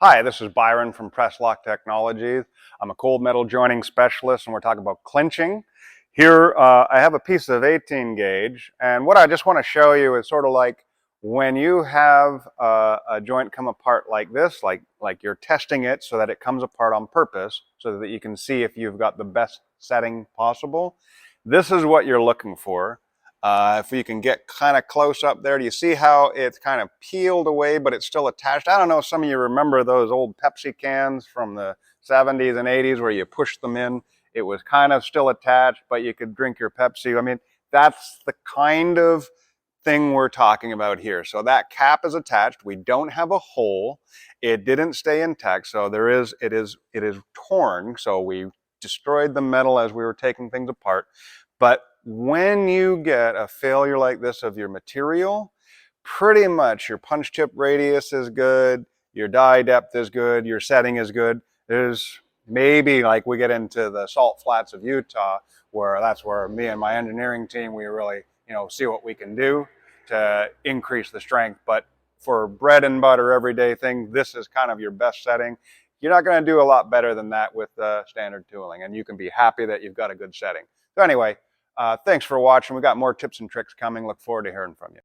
Hi, this is Byron from Press Lock Technologies. I'm a cold metal joining specialist, and we're talking about clinching. Here, I have a piece of 18 gauge, and what I just want to show you is sort of like when you have a joint come apart like this, like you're testing it so that it comes apart on purpose, so that you can see if you've got the best setting possible. This is what you're looking for. If you can get kind of close up there, do you see how it's kind of peeled away, but it's still attached? I don't know if some of you remember those old Pepsi cans from the 70s and 80s where you pushed them in. It was kind of still attached, but you could drink your Pepsi. I mean, that's the kind of thing we're talking about here. So that cap is attached. We don't have a hole. It didn't stay intact. So it is torn. So we destroyed the metal as we were taking things apart. But when you get a failure like this of your material, pretty much your punch tip radius is good, your die depth is good, your setting is good. There's maybe, like, we get into the salt flats of Utah, where that's where me and my engineering team, we really, see what we can do to increase the strength. But for bread and butter everyday thing, this is kind of your best setting. You're not going to do a lot better than that with standard tooling, and you can be happy that you've got a good setting. So anyway, thanks for watching. We got more tips and tricks coming. Look forward to hearing from you.